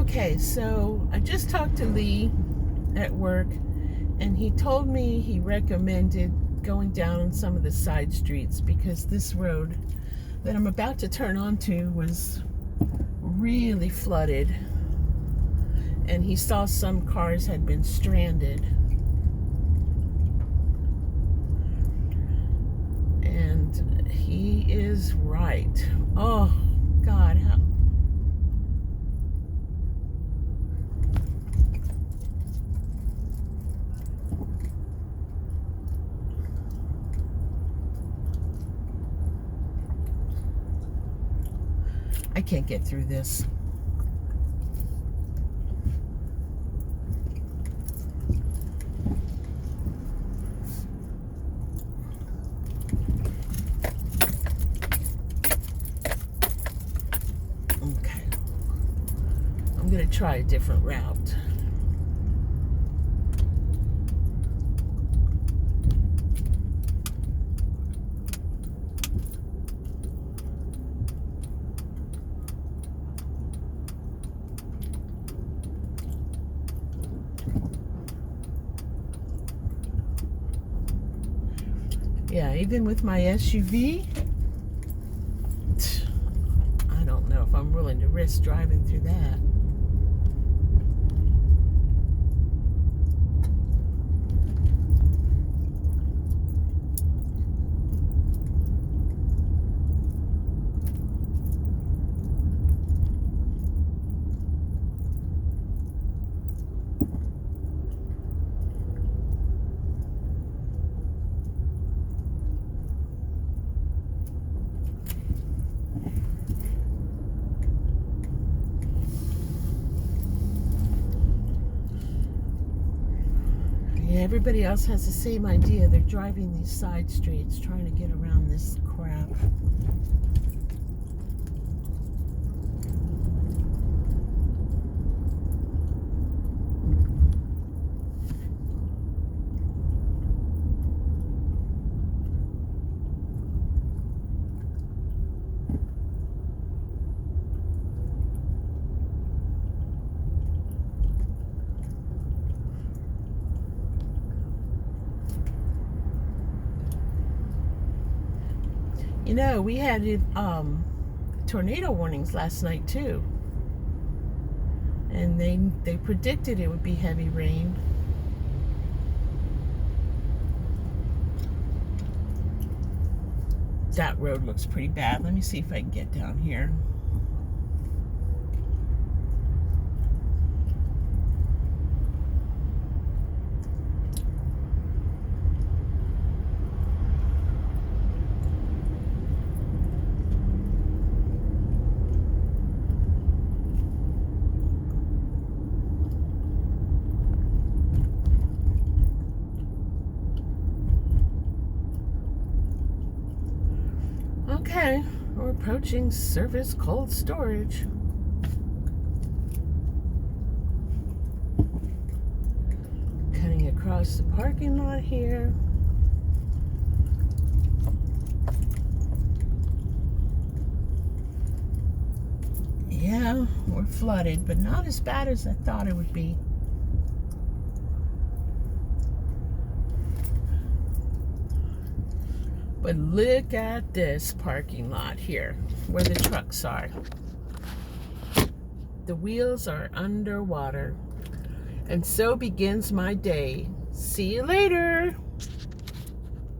Okay, so I just talked to Lee at work, and he told me he recommended going down some of the side streets because this road that I'm about to turn onto was really flooded, and he saw some cars had been stranded. And he is right. Oh, God, how... I can't get through this. Okay. I'm going to try a different route. Yeah, even with my SUV, I don't know if I'm willing to risk driving through that. Yeah, everybody else has the same idea. They're driving these side streets, trying to get around this crap. You know, we had tornado warnings last night too, and they predicted it would be heavy rain. That road looks pretty bad. Let me see if I can get down here. Okay, we're approaching Service Cold Storage. Cutting across the parking lot here. Yeah, we're flooded, but not as bad as I thought it would be. But look at this parking lot here, where the trucks are. The wheels are underwater. And so begins my day. See you later.